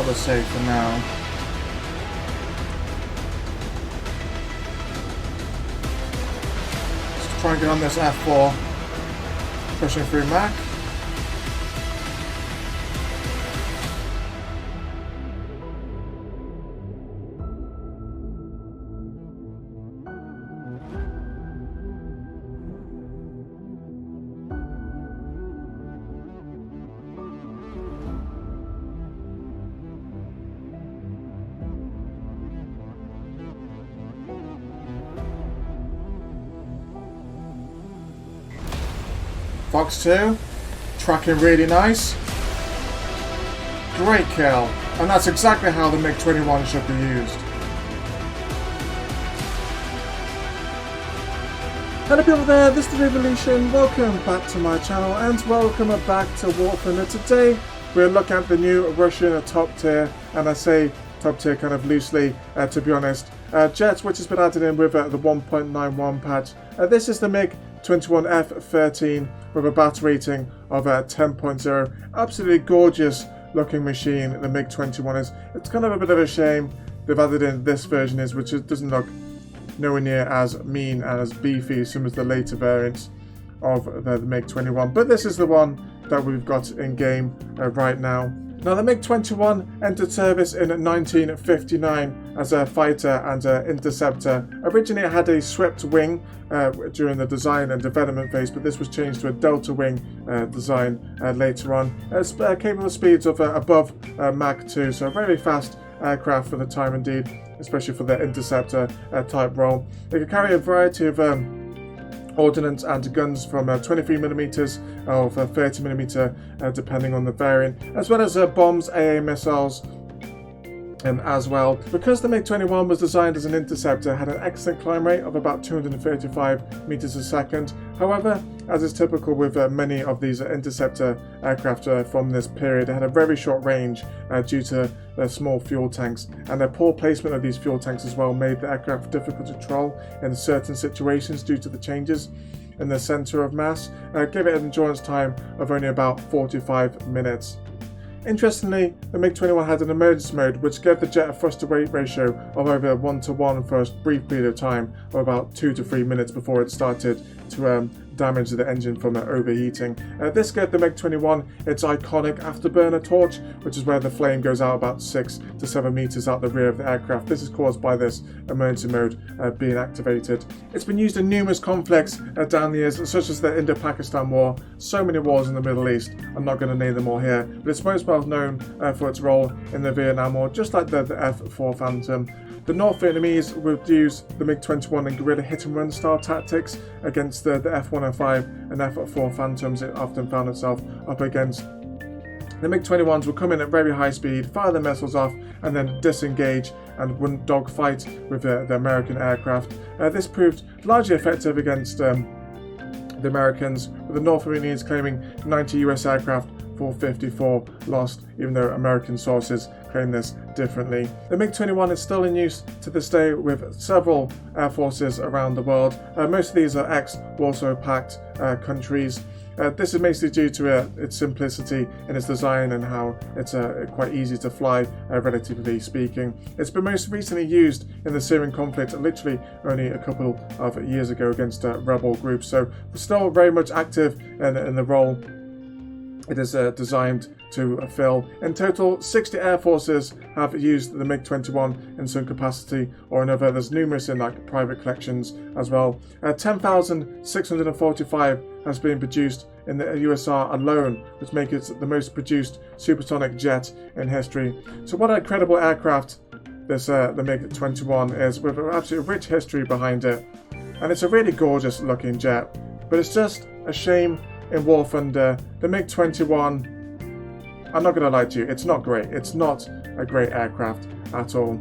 rather safe for now. Let's try and get on this F4, pushing through Mach. Fox 2, tracking really nice. Great kill, and that's exactly how the MiG-21 should be used. Hello people there, this is TheRubyRevolution. Welcome back to my channel and welcome back to War Thunder. Today we're looking at the new Russian top tier, and I say top tier kind of loosely to be honest, jet which has been added in with the 1.91 patch. This is the MiG-21 F-13 with a battle rating of 10.0. Absolutely gorgeous looking machine the MiG-21 is. It's kind of a bit of a shame they've added in this version is, which doesn't look nowhere near as mean and as beefy as some of the later variants of the MiG-21. But this is the one that we've got in game right now. Now the MiG-21 entered service in 1959 as a fighter and interceptor. Originally it had a swept wing during the design and development phase, but this was changed to a delta wing design later on. It's capable speeds of above Mach 2, so a very fast aircraft for the time indeed, especially for the interceptor type role. It could carry a variety of ordnance and guns from 23mm or 30mm depending on the variant, as well as bombs, AA missiles as well. Because the MiG-21 was designed as an interceptor, it had an excellent climb rate of about 235 meters a second. However, as is typical with many of these interceptor aircraft from this period, it had a very short range due to their small fuel tanks, and their poor placement of these fuel tanks as well made the aircraft difficult to control in certain situations due to the changes in the center of mass. Give it an endurance time of only about 45 minutes. Interestingly, the MiG-21 had an emergency mode which gave the jet a thrust to weight ratio of over 1:1 for a brief period of time of about 2 to 3 minutes before it started to damage the engine from overheating. This gave the MiG-21 its iconic afterburner torch, which is where the flame goes out about 6 to 7 meters out the rear of the aircraft. This is caused by this emergency mode being activated. It's been used in numerous conflicts down the years, such as the Indo-Pakistan War, so many wars in the Middle East. I'm not going to name them all here, but it's most well known for its role in the Vietnam War, just like the F-4 Phantom. The North Vietnamese would use the MiG-21 in guerrilla hit-and-run style tactics against the F-105 and F-4 Phantoms it often found itself up against. The MiG-21s would come in at very high speed, fire the missiles off, and then disengage and wouldn't dogfight with the American aircraft. This proved largely effective against the Americans, with the North Vietnamese claiming 90 US aircraft for 54 lost, even though American sources claim this differently. The MiG-21 is still in use to this day with several air forces around the world. Most of these are ex-Warsaw Pact countries. This is mostly due to its simplicity in its design and how it's quite easy to fly, relatively speaking. It's been most recently used in the Syrian conflict, literally only a couple of years ago against rebel groups, so it's still very much active in the role it is designed to fill. In total, 60 air forces have used the MiG-21 in some capacity or another. There's numerous in like private collections as well. 10,645 has been produced in the USSR alone, which makes it the most produced supersonic jet in history. So what an incredible aircraft this the MiG-21 is, with an absolutely rich history behind it. And it's a really gorgeous looking jet, but it's just a shame in War Thunder, the MiG-21, I'm not going to lie to you, it's not great. It's not a great aircraft at all.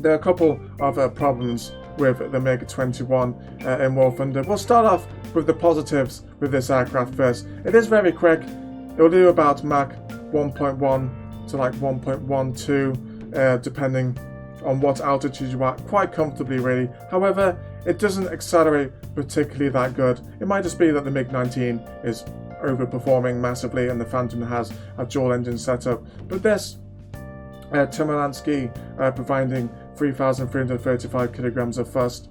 There are a couple of problems with the MiG-21 in War Thunder. We'll start off with the positives with this aircraft first. It is very quick. It will do about Mach 1.1 to like 1.12 depending on what altitude you are, quite comfortably really. However, it doesn't accelerate particularly that good. It might just be that the MiG-19 is overperforming massively and the Phantom has a dual engine setup, but this Timolansky providing 3,335 kilograms of thrust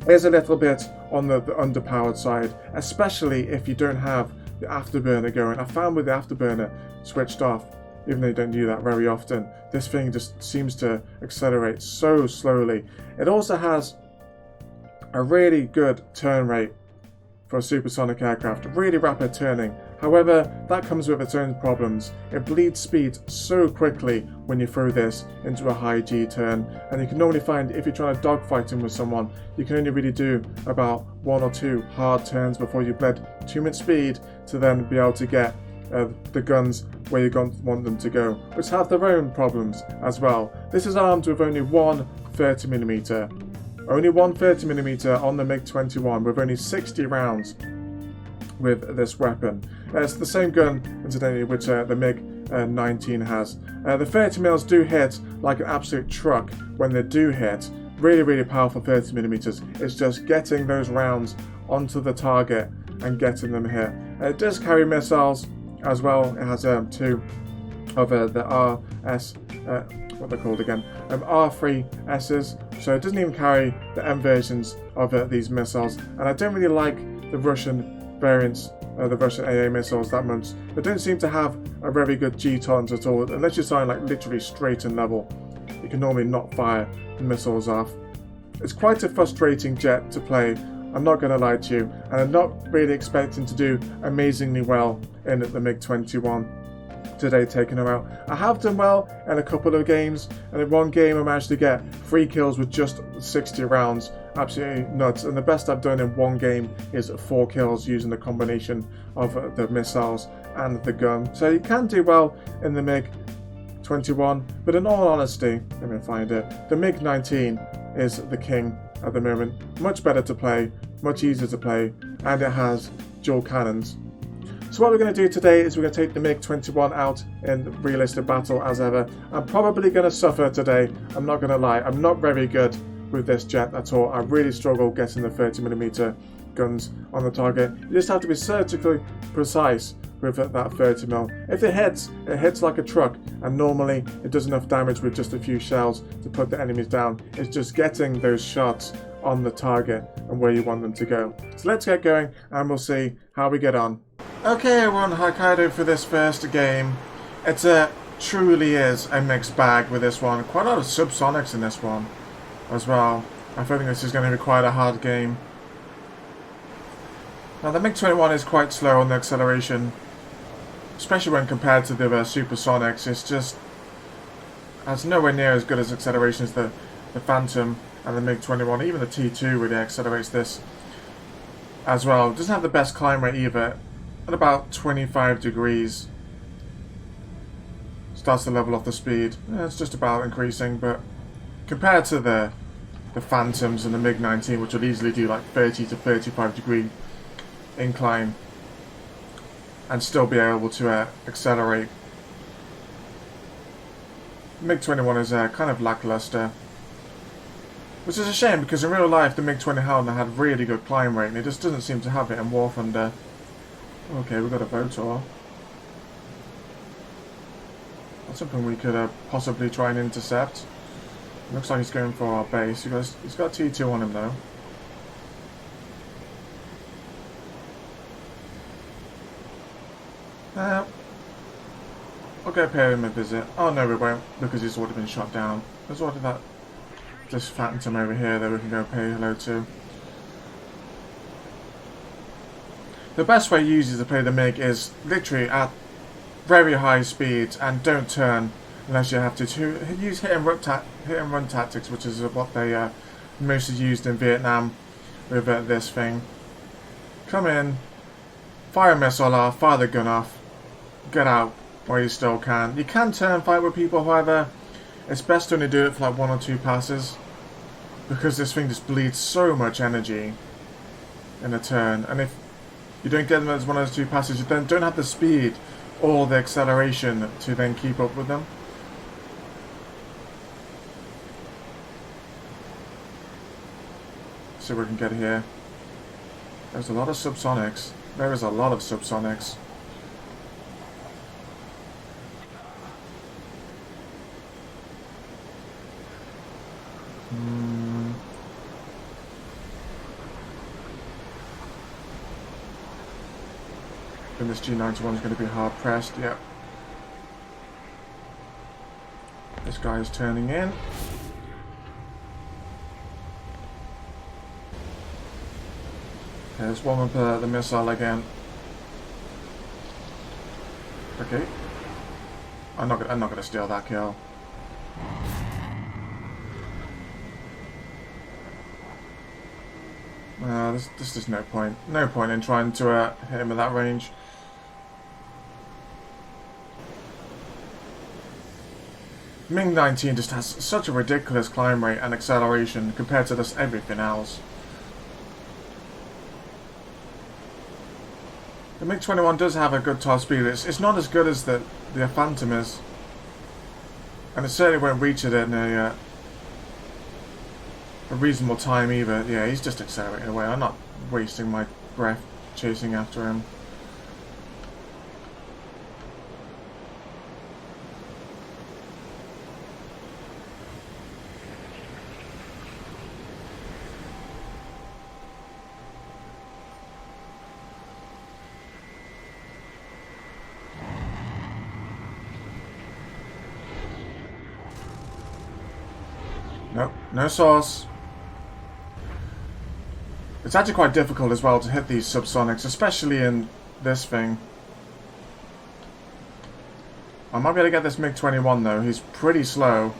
is a little bit on the underpowered side, especially if you don't have the afterburner going. I found with the afterburner switched off, even though you don't do that very often, this thing just seems to accelerate so slowly. It also has a really good turn rate for a supersonic aircraft, really rapid turning. However, that comes with its own problems. It bleeds speed so quickly when you throw this into a high G turn, and you can normally find if you're trying to dogfighting with someone, you can only really do about 1 or 2 hard turns before you've bled too much speed to then be able to get the guns where you want them to go, which have their own problems as well. This is armed with only one 30mm. Only one 30mm on the MiG-21 with only 60 rounds with this weapon. It's the same gun, incidentally, which the MiG-19 has. The 30mm do hit like an absolute truck when they do hit. Really, really powerful 30mm. It's just getting those rounds onto the target and getting them hit. It does carry missiles as well. It has 2 of the RS, what they're called again, R3Ss, so it doesn't even carry the M versions of these missiles. And I don't really like the Russian variants, the Russian AA missiles that much. They don't seem to have a very good G tolerance at all, unless you're starting like literally straight and level. You can normally not fire the missiles off. It's quite a frustrating jet to play, I'm not going to lie to you, and I'm not really expecting to do amazingly well in the MiG-21 today, taking her out. I have done well in a couple of games, and in one game I managed to get 3 kills with just 60 rounds. Absolutely nuts. And the best I've done in one game is 4 kills using the combination of the missiles and the gun. So you can do well in the MiG-21, but in all honesty, let me find it, the MiG-19 is the king at the moment. Much better to play, much easier to play, and it has dual cannons. So what we're going to do today is we're going to take the MiG-21 out in realistic battle as ever. I'm probably going to suffer today, I'm not going to lie. I'm not very good with this jet at all. I really struggle getting the 30mm guns on the target. You just have to be surgically precise with that 30mm. If it hits like a truck, and normally it does enough damage with just a few shells to put the enemies down. It's just getting those shots on the target and where you want them to go. So let's get going and we'll see how we get on. Okay, we're on Hokkaido for this first game. It truly is a mixed bag with this one. Quite a lot of subsonics in this one as well. I think this is going to be quite a hard game. Now the MiG-21 is quite slow on the acceleration, especially when compared to the supersonics. It's just has nowhere near as good as acceleration as the Phantom and the MiG-21. Even the T2 really accelerates this as well. It doesn't have the best climb rate either. At about 25 degrees starts to level off the speed. It's just about increasing, but compared to the Phantoms and the MiG-19, which would easily do like 30 to 35 degree incline and still be able to accelerate, MiG-21 is kind of lackluster, which is a shame because in real life the MiG-21 had really good climb rate and it just doesn't seem to have it in War Thunder. Okay, we've got a Votor. That's something we could possibly try and intercept. Looks like he's going for our base. He's got T2 on him though. I'll go pay him a visit. Oh no, we won't, because he's already been shot down. There's already this Phantom over here that we can go pay hello to. The best way usually to play the MiG is literally at very high speeds and don't turn unless you have to use hit and run tactics, which is what they mostly used in Vietnam with this thing. Come in, fire a missile off, fire the gun off, get out while you still can. You can turn fight with people, however, it's best to only do it for like 1 or 2 passes because this thing just bleeds so much energy in a turn, and if you don't get them as 1 or 2 passes, you then don't have the speed or the acceleration to then keep up with them. See what we can get here. There's a lot of subsonics. There is a lot of subsonics. And this G91 is going to be hard pressed. Yep. This guy is turning in. Okay, let's warm up the missile again. Okay. I'm not gonna steal that kill. This is no point. No point in trying to hit him at that range. MiG-19 just has such a ridiculous climb rate and acceleration compared to just everything else. The MiG-21 does have a good top speed. It's not as good as the Phantom is. And it certainly won't reach it in a reasonable time either. Yeah, he's just accelerating away. I'm not wasting my breath chasing after him. Nope, no sauce. It's actually quite difficult as well to hit these subsonics, especially in this thing. I might be able to get this MiG-21 though, he's pretty slow.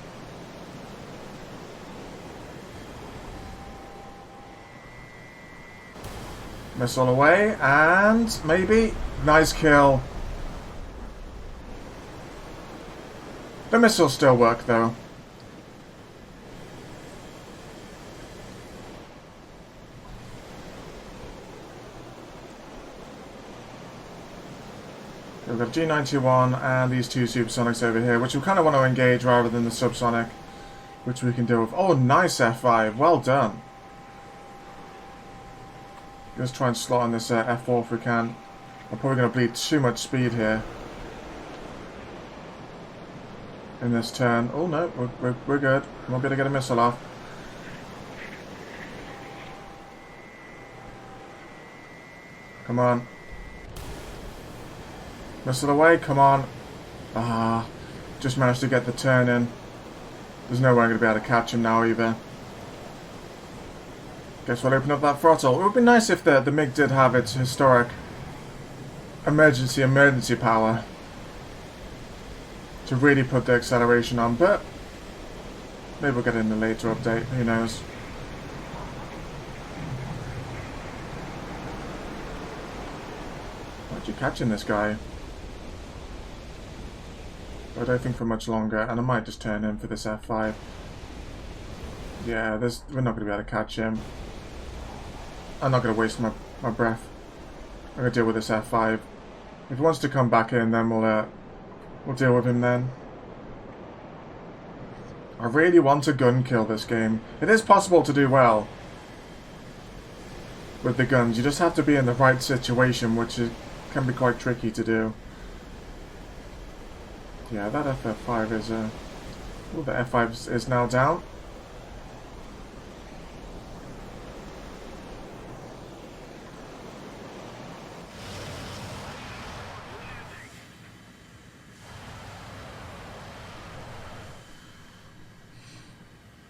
Missile away, and maybe. Nice kill. The missiles still work though. We've got G91 and these two supersonics over here, which we kind of want to engage rather than the subsonic, which we can deal with. Oh, nice F5. Well done. Let's try and slot on this F4 if we can. I'm probably going to bleed too much speed here in this turn. Oh, no, we're good. We'll be able to get a missile off. Come on. Missile away, come on. Ah, just managed to get the turn in. There's no way I'm going to be able to catch him now either. Guess we'll open up that throttle. It would be nice if the MiG did have its historic emergency power to really put the acceleration on, but maybe we'll get it in a later update, who knows. Why'd you catching this guy? I don't think for much longer, and I might just turn in for this F5. Yeah, we're not going to be able to catch him. I'm not going to waste my breath. I'm going to deal with this F5. If he wants to come back in, then we'll deal with him then. I really want to gun kill this game. It is possible to do well with the guns. You just have to be in the right situation, which can be quite tricky to do. Yeah, that F5 is oh, the F5 is now down.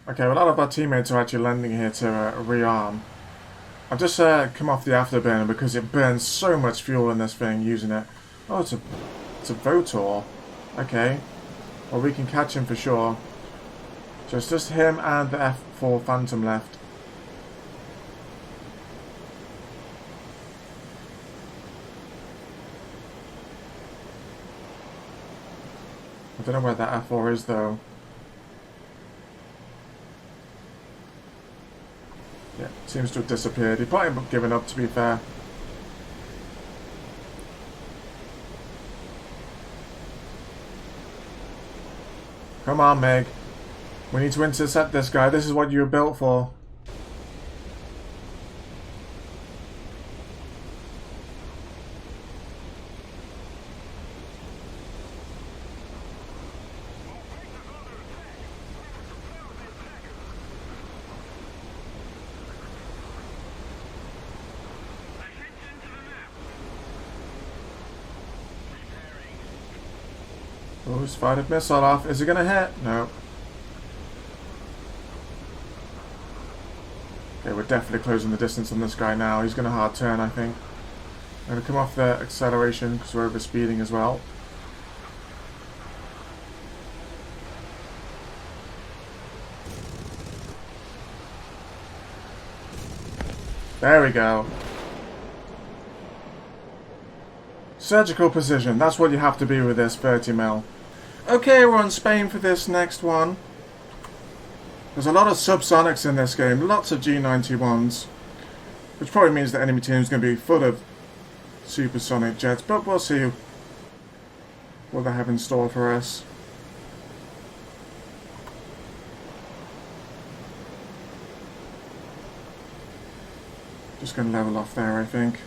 Okay, well, a lot of our teammates are actually landing here to rearm. I've just come off the afterburner because it burns so much fuel in this thing using it. Oh, it's a Votor. Okay, well, we can catch him for sure. So it's just him and the F4 Phantom left. I don't know where that F4 is though. Yeah, seems to have disappeared. He probably would have given up, to be fair. Come on, Meg. We need to intercept this guy. This is what you were built for. Oh, he's fired a missile off. Is he going to hit? No. Okay, we're definitely closing the distance on this guy now. He's going to hard turn, I think. I'm going to come off the acceleration because we're over speeding as well. There we go. Surgical precision. That's what you have to be with this 30mm. Okay, we're on Spain for this next one. There's a lot of subsonics in this game. Lots of G91s. Which probably means the enemy team is going to be full of supersonic jets. But we'll see what they have in store for us. Just going to level off there, I think.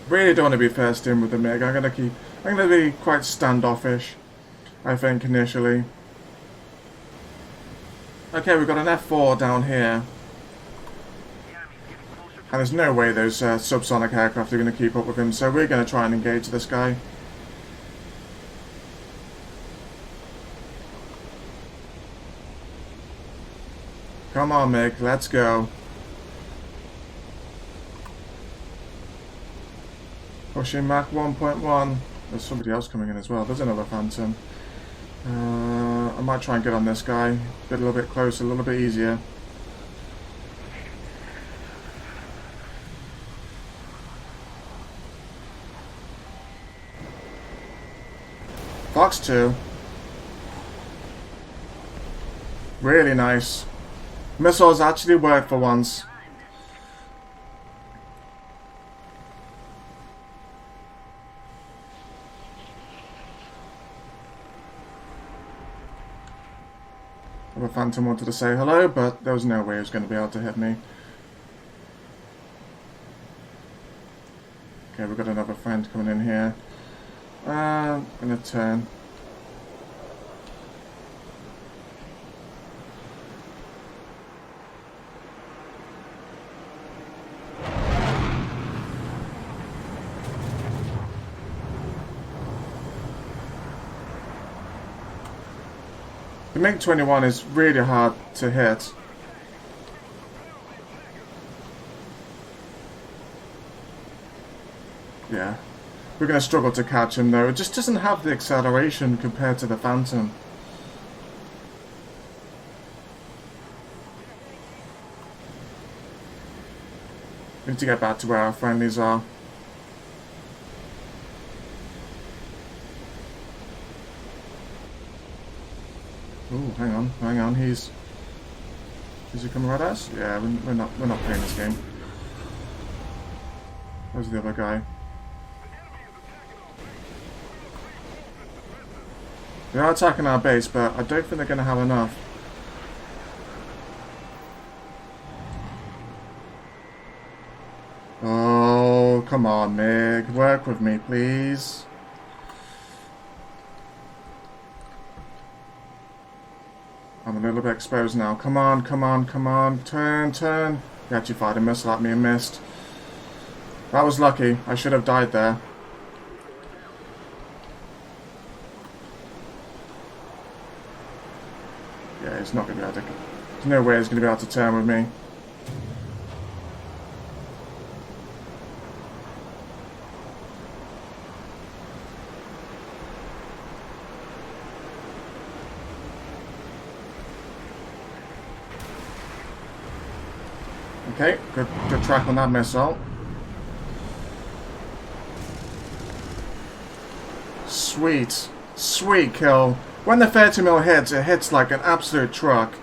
Really don't want to be first in with the MiG. I'm going to be quite standoffish, I think, initially. Okay, we've got an F-4 down here. And there's no way those subsonic aircraft are going to keep up with him, so we're going to try and engage this guy. Come on, MiG, let's go. Pushing Mach 1.1. There's somebody else coming in as well. There's another Phantom. I might try and get on this guy. Get a little bit closer, a little bit easier. Fox 2. Really nice. Missiles actually work for once. The Phantom wanted to say hello, but there was no way he was going to be able to hit me. Okay, we've got another friend coming in here. I'm going to turn. The MiG-21 is really hard to hit. Yeah. We're going to struggle to catch him though. It just doesn't have the acceleration compared to the Phantom. We need to get back to where our friendlies are. Ooh, hang on, is he coming right at us? Yeah, we're not playing this game. Where's the other guy? They are attacking our base, but I don't think they're going to have enough. Oh, come on, MiG. Work with me, please. I'm a little bit exposed now. Come on, come on, come on. Turn, turn. He actually fired a missile at me and missed. That was lucky. I should have died there. Yeah, he's not going to be able to... There's no way he's going to be able to turn with me. Okay, good track on that missile. Sweet. Sweet kill. When the 30mm hits, it hits like an absolute truck.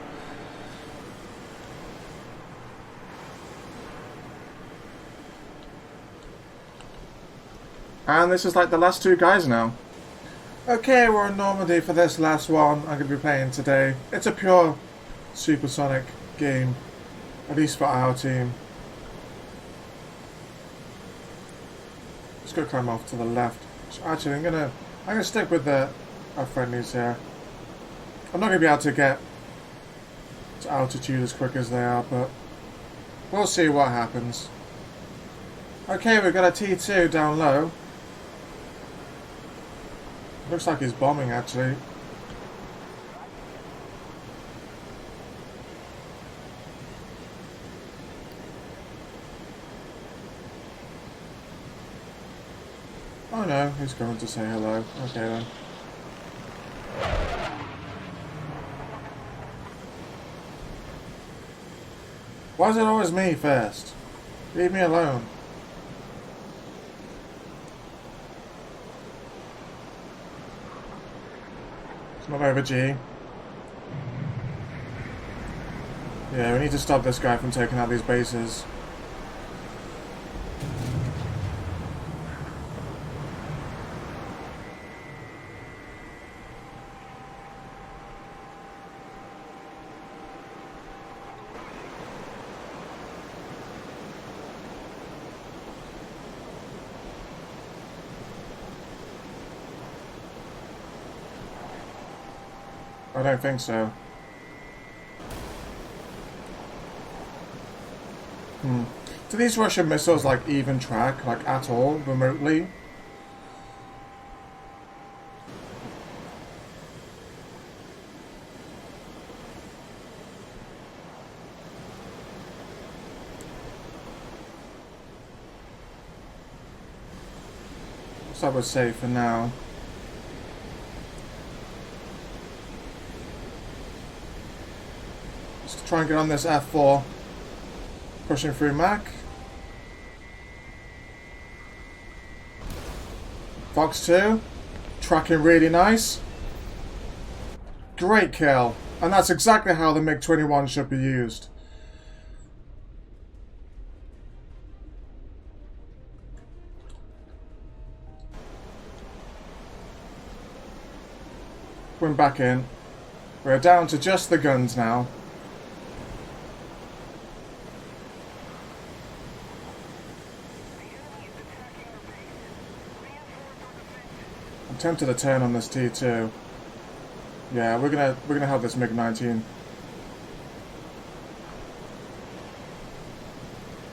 And this is like the last two guys now. Okay, we're in Normandy for this last one I'm going to be playing today. It's a pure supersonic game. At least for our team. Let's go climb off to the left. Actually, I'm gonna stick with our friendlies here. I'm not gonna be able to get to altitude as quick as they are, but we'll see what happens. Okay, we've got a T2 down low. Looks like he's bombing, actually. Oh no, he's going to say hello. Okay then. Why is it always me first? Leave me alone. It's not over, G. Yeah, we need to stop this guy from taking out these bases. I don't think so. Do these Russian missiles like even track, like at all, remotely? So I would say for now. Let's try and get on this F4. Pushing through Mac. Fox 2. Tracking really nice. Great kill. And that's exactly how the MiG-21 should be used. Going back in. We're down to just the guns now. I'm tempted to turn on this T2. Yeah, we're gonna have this MiG-19.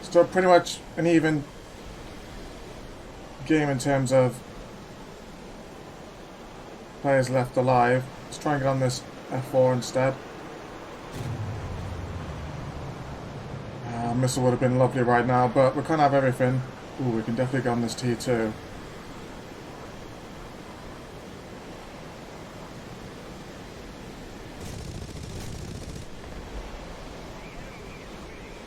Still pretty much an even game in terms of players left alive. Let's try and get on this F4 instead. Missile would have been lovely right now, but we can't have everything. Ooh, we can definitely get on this T2.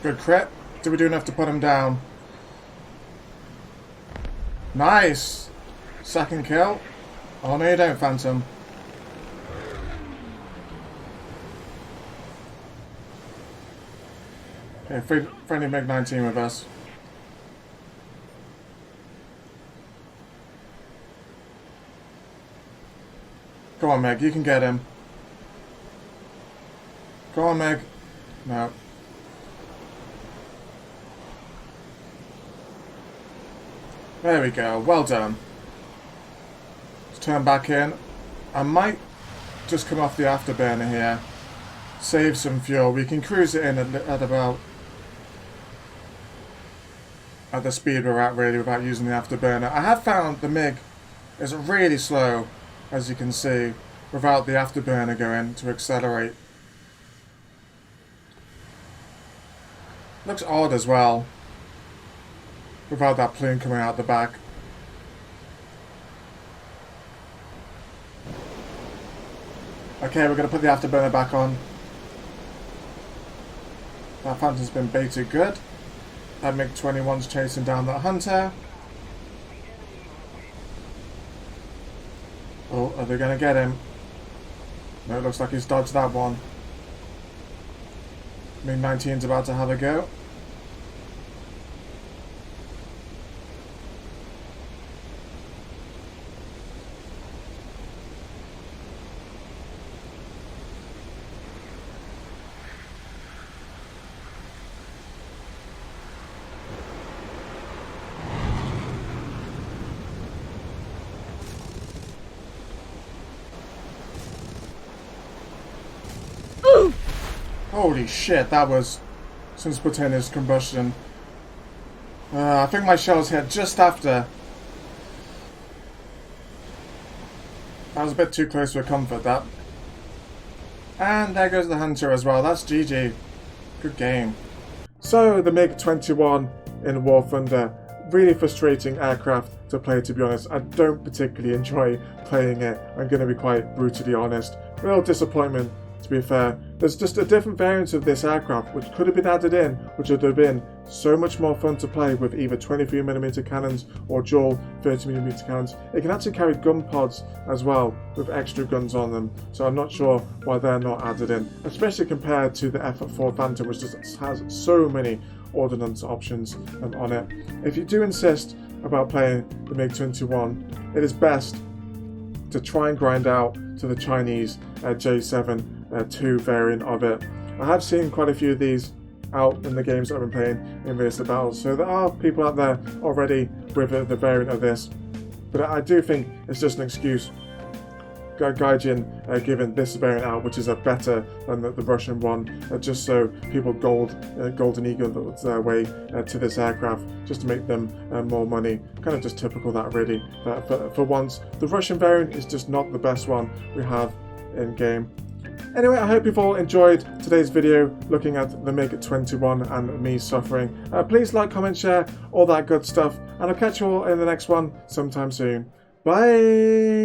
Good crit. Did we do enough to put him down? Nice! Second kill. Oh no you don't, Phantom. Okay, friendly MiG-19 with us. Go on, Meg, you can get him. Go on, Meg. No. There we go, well done. Let's turn back in. I might just come off the afterburner here. Save some fuel. We can cruise it in at about... at the speed we're at, really, without using the afterburner. I have found the MiG is really slow, as you can see, without the afterburner going to accelerate. Looks odd as well, without that plume coming out the back. Okay, we're going to put the afterburner back on. That Phantom's been baited good. That MiG-21's chasing down that Hunter. Oh, are they going to get him? No, it looks like he's dodged that one. MiG-19's about to have a go. Holy shit, that was some spontaneous combustion. I think my shells hit just after. That was a bit too close for comfort, that. And there goes the Hunter as well. That's GG. Good game. So, the MiG-21 in War Thunder. Really frustrating aircraft to play, to be honest. I don't particularly enjoy playing it. I'm going to be quite brutally honest. Real disappointment, to be fair. There's just a different variant of this aircraft which could have been added in, which would have been so much more fun to play with either 23mm cannons or dual 30mm cannons. It can actually carry gun pods as well with extra guns on them, so I'm not sure why they're not added in, especially compared to the F-4 Phantom, which just has so many ordnance options on it. If you do insist about playing the MiG-21, it is best to try and grind out to the Chinese J7-2 variant of it. I have seen quite a few of these out in the games that I've been playing in various battles, so there are people out there already with the variant of this, but I do think it's just an excuse. Gaijin given this variant out, which is a better than the Russian one, just so people golden eagle their way to this aircraft, just to make them more money. Kind of just typical that, really. For once, the Russian variant is just not the best one we have in game. Anyway, I hope you've all enjoyed today's video looking at the MiG-21 and me suffering. Please like, comment, share, all that good stuff, and I'll catch you all in the next one sometime soon. Bye!